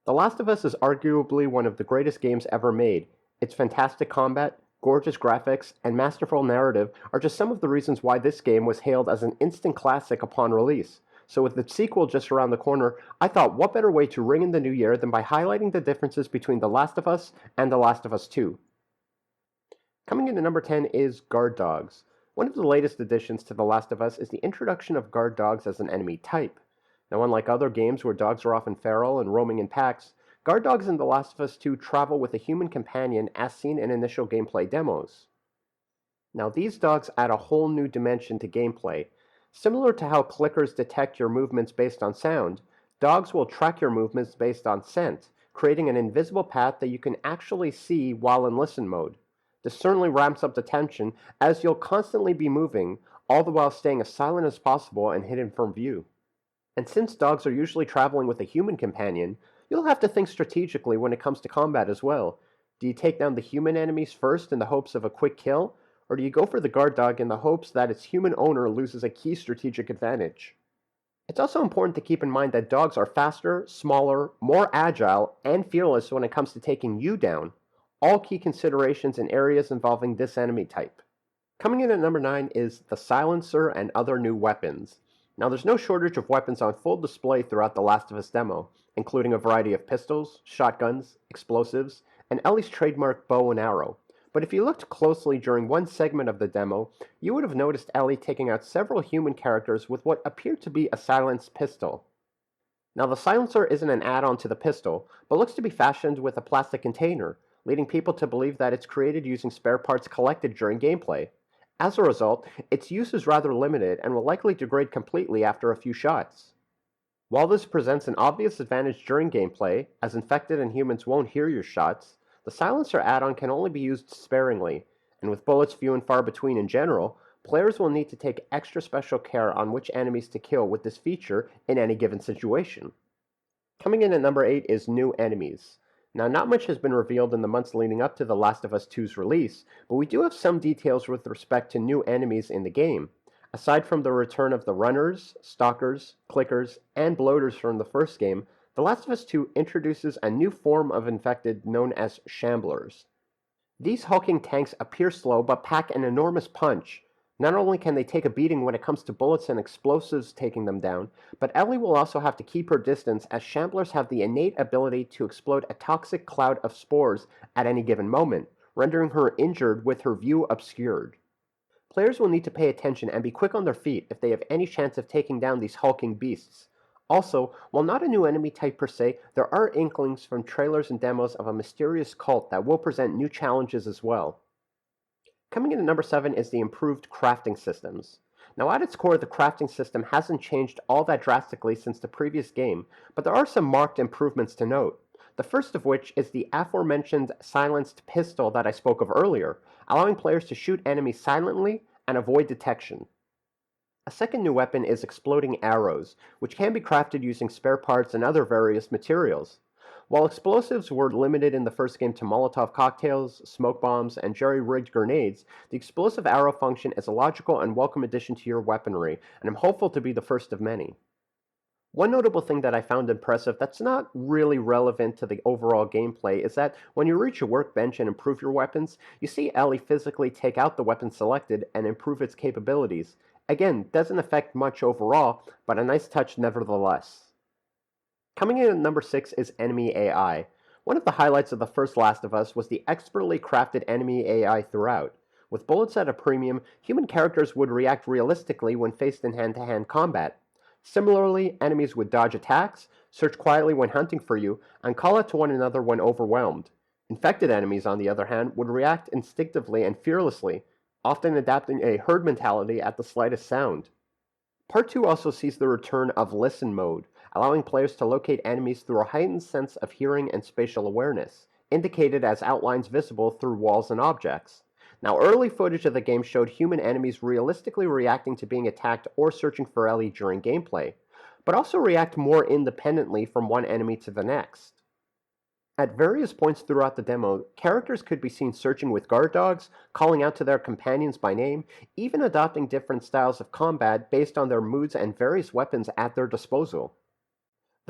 The Last of Us is arguably one of the greatest games ever made. Its fantastic combat, gorgeous graphics, and masterful narrative are just some of the reasons why this game was hailed as an instant classic upon release. So with the sequel just around the corner, I thought what better way to ring in the new year than by highlighting the differences between The Last of Us and The Last of Us 2. Coming in at number 10 is guard dogs. One of the latest additions to The Last of Us is the introduction of guard dogs as an enemy type. Now, unlike other games where dogs are often feral and roaming in packs, guard dogs in The Last of Us 2 travel with a human companion as seen in initial gameplay demos. Now, these dogs add a whole new dimension to gameplay. Similar to how clickers detect your movements based on sound, dogs will track your movements based on scent, creating an invisible path that you can actually see while in listen mode. This certainly ramps up the tension, as you'll constantly be moving, all the while staying as silent as possible and hidden from view. And since dogs are usually traveling with a human companion, you'll have to think strategically when it comes to combat as well. Do you take down the human enemies first in the hopes of a quick kill, or do you go for the guard dog in the hopes that its human owner loses a key strategic advantage? It's also important to keep in mind that dogs are faster, smaller, more agile, and fearless when it comes to taking you down, all key considerations in areas involving this enemy type. Coming in at number 9 is the silencer and other new weapons. Now, there's no shortage of weapons on full display throughout the Last of Us demo, including a variety of pistols, shotguns, explosives, and Ellie's trademark bow and arrow. But if you looked closely during one segment of the demo, you would have noticed Ellie taking out several human characters with what appeared to be a silenced pistol. Now, the silencer isn't an add-on to the pistol, but looks to be fashioned with a plastic container, leading people to believe that it's created using spare parts collected during gameplay. As a result, its use is rather limited and will likely degrade completely after a few shots. While this presents an obvious advantage during gameplay, as infected and humans won't hear your shots, the silencer add-on can only be used sparingly, and with bullets few and far between in general, players will need to take extra special care on which enemies to kill with this feature in any given situation. Coming in at number 8 is new enemies. Now, not much has been revealed in the months leading up to The Last of Us 2's release, but we do have some details with respect to new enemies in the game. Aside from the return of the runners, stalkers, clickers, and bloaters from the first game, The Last of Us 2 introduces a new form of infected known as shamblers. These hulking tanks appear slow but pack an enormous punch. Not only can they take a beating when it comes to bullets and explosives taking them down, but Ellie will also have to keep her distance as shamblers have the innate ability to explode a toxic cloud of spores at any given moment, rendering her injured with her view obscured. Players will need to pay attention and be quick on their feet if they have any chance of taking down these hulking beasts. Also, while not a new enemy type per se, there are inklings from trailers and demos of a mysterious cult that will present new challenges as well. Coming in at number 7 is the improved crafting systems. Now, at its core, the crafting system hasn't changed all that drastically since the previous game, but there are some marked improvements to note. The first of which is the aforementioned silenced pistol that I spoke of earlier, allowing players to shoot enemies silently and avoid detection. A second new weapon is exploding arrows, which can be crafted using spare parts and other various materials. While explosives were limited in the first game to Molotov cocktails, smoke bombs, and jerry-rigged grenades, the explosive arrow function is a logical and welcome addition to your weaponry, and I'm hopeful to be the first of many. One notable thing that I found impressive that's not really relevant to the overall gameplay is that when you reach a workbench and improve your weapons, you see Ellie physically take out the weapon selected and improve its capabilities. Again, doesn't affect much overall, but a nice touch nevertheless. Coming in at number 6 is enemy AI. One of the highlights of the first Last of Us was the expertly crafted enemy AI throughout. With bullets at a premium, human characters would react realistically when faced in hand-to-hand combat. Similarly, enemies would dodge attacks, search quietly when hunting for you, and call out to one another when overwhelmed. Infected enemies, on the other hand, would react instinctively and fearlessly, often adapting a herd mentality at the slightest sound. Part 2 also sees the return of Listen mode, allowing players to locate enemies through a heightened sense of hearing and spatial awareness, indicated as outlines visible through walls and objects. Now, early footage of the game showed human enemies realistically reacting to being attacked or searching for Ellie during gameplay, but also react more independently from one enemy to the next. At various points throughout the demo, characters could be seen searching with guard dogs, calling out to their companions by name, even adopting different styles of combat based on their moods and various weapons at their disposal.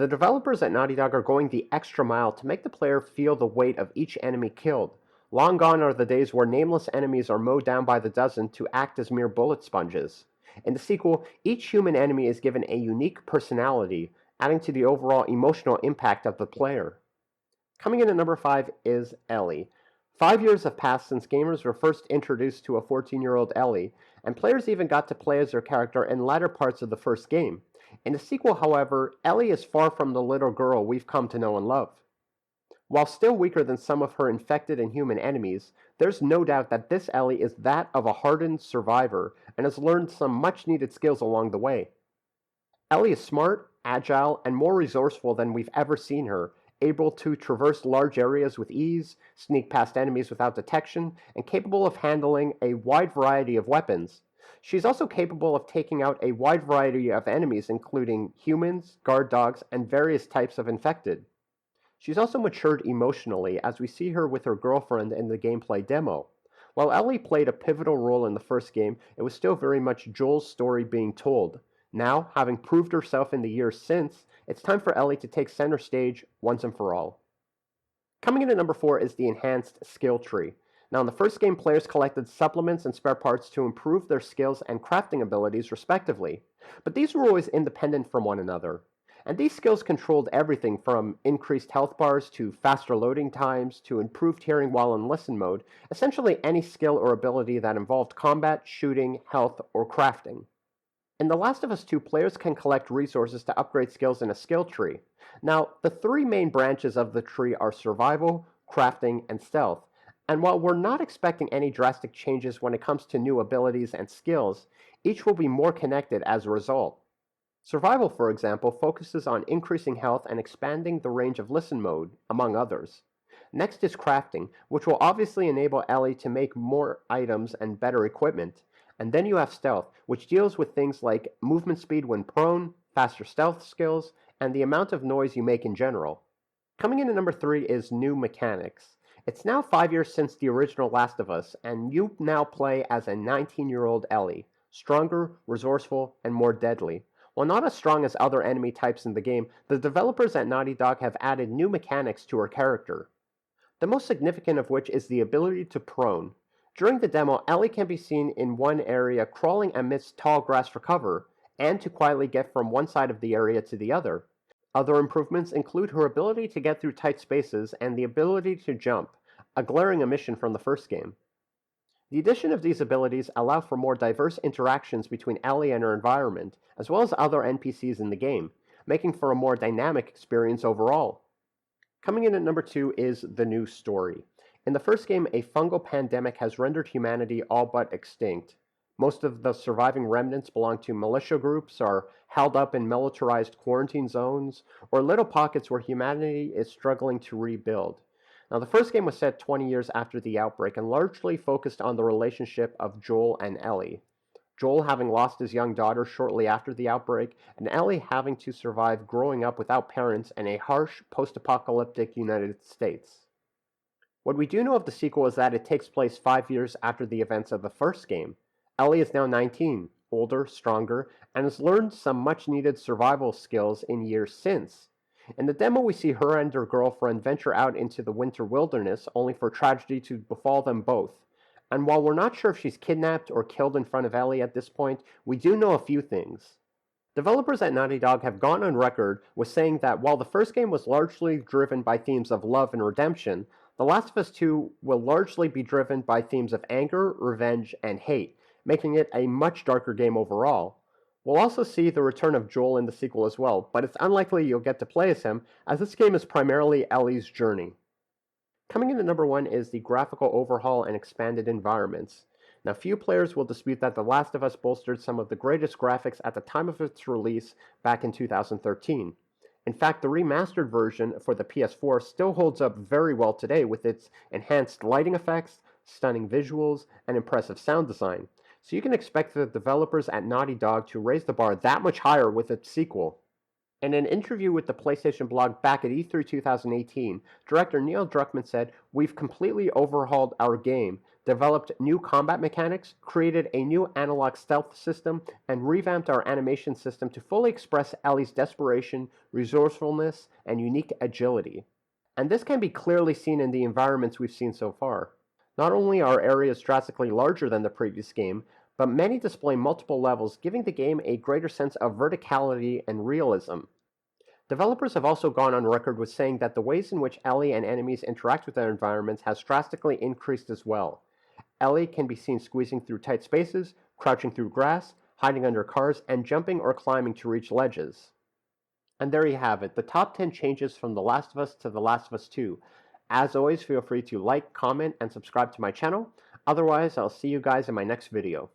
The developers at Naughty Dog are going the extra mile to make the player feel the weight of each enemy killed. Long gone are the days where nameless enemies are mowed down by the dozen to act as mere bullet sponges. In the sequel, each human enemy is given a unique personality, adding to the overall emotional impact of the player. Coming in at number 5 is Ellie. 5 years have passed since gamers were first introduced to a 14-year-old Ellie, and players even got to play as her character in latter parts of the first game. In the sequel, however, Ellie is far from the little girl we've come to know and love. While still weaker than some of her infected and human enemies, there's no doubt that this Ellie is that of a hardened survivor and has learned some much-needed skills along the way. Ellie is smart, agile, and more resourceful than we've ever seen her, able to traverse large areas with ease, sneak past enemies without detection, and capable of handling a wide variety of weapons. She's also capable of taking out a wide variety of enemies, including humans, guard dogs, and various types of infected. She's also matured emotionally, as we see her with her girlfriend in the gameplay demo. While Ellie played a pivotal role in the first game, it was still very much Joel's story being told. Now, having proved herself in the years since, it's time for Ellie to take center stage once and for all. Coming in at number 4 is the enhanced skill tree. Now, in the first game, players collected supplements and spare parts to improve their skills and crafting abilities respectively, but these were always independent from one another. And these skills controlled everything from increased health bars to faster loading times to improved hearing while in listen mode, essentially any skill or ability that involved combat, shooting, health, or crafting. In The Last of Us 2, players can collect resources to upgrade skills in a skill tree. Now, the three main branches of the tree are survival, crafting, and stealth. And while we're not expecting any drastic changes when it comes to new abilities and skills, each will be more connected as a result. Survival, for example, focuses on increasing health and expanding the range of listen mode, among others. Next is crafting, which will obviously enable Ellie to make more items and better equipment. And then you have stealth, which deals with things like movement speed when prone, faster stealth skills, and the amount of noise you make in general. Coming in at number 3 is new mechanics. It's now 5 years since the original Last of Us, and you now play as a 19-year-old Ellie, stronger, resourceful, and more deadly. While not as strong as other enemy types in the game, the developers at Naughty Dog have added new mechanics to her character. The most significant of which is the ability to prone. During the demo, Ellie can be seen in one area crawling amidst tall grass for cover, and to quietly get from one side of the area to the other. Other improvements include her ability to get through tight spaces and the ability to jump, a glaring omission from the first game. The addition of these abilities allow for more diverse interactions between Ellie and her environment, as well as other NPCs in the game, making for a more dynamic experience overall. Coming in at number 2 is the new story. In the first game, a fungal pandemic has rendered humanity all but extinct. Most of the surviving remnants belong to militia groups, are held up in militarized quarantine zones, or little pockets where humanity is struggling to rebuild. Now, the first game was set 20 years after the outbreak and largely focused on the relationship of Joel and Ellie. Joel having lost his young daughter shortly after the outbreak, and Ellie having to survive growing up without parents in a harsh, post-apocalyptic United States. What we do know of the sequel is that it takes place 5 years after the events of the first game. Ellie is now 19, older, stronger, and has learned some much-needed survival skills in years since. In the demo, we see her and her girlfriend venture out into the winter wilderness, only for tragedy to befall them both. And while we're not sure if she's kidnapped or killed in front of Ellie at this point, we do know a few things. Developers at Naughty Dog have gone on record with saying that while the first game was largely driven by themes of love and redemption, The Last of Us 2 will largely be driven by themes of anger, revenge, and hate, making it a much darker game overall. We'll also see the return of Joel in the sequel as well, but it's unlikely you'll get to play as him, as this game is primarily Ellie's journey. Coming in at number 1 is the graphical overhaul and expanded environments. Now, few players will dispute that The Last of Us bolstered some of the greatest graphics at the time of its release back in 2013. In fact, the remastered version for the PS4 still holds up very well today with its enhanced lighting effects, stunning visuals, and impressive sound design. So you can expect the developers at Naughty Dog to raise the bar that much higher with its sequel. In an interview with the PlayStation blog back at E3 2018, director Neil Druckmann said, "We've completely overhauled our game, developed new combat mechanics, created a new analog stealth system, and revamped our animation system to fully express Ellie's desperation, resourcefulness, and unique agility." And this can be clearly seen in the environments we've seen so far. Not only are areas drastically larger than the previous game, but many display multiple levels, giving the game a greater sense of verticality and realism. Developers have also gone on record with saying that the ways in which Ellie and enemies interact with their environments has drastically increased as well. Ellie can be seen squeezing through tight spaces, crouching through grass, hiding under cars, and jumping or climbing to reach ledges. And there you have it, the top 10 changes from The Last of Us to The Last of Us 2. As always, feel free to like, comment, and subscribe to my channel. Otherwise, I'll see you guys in my next video.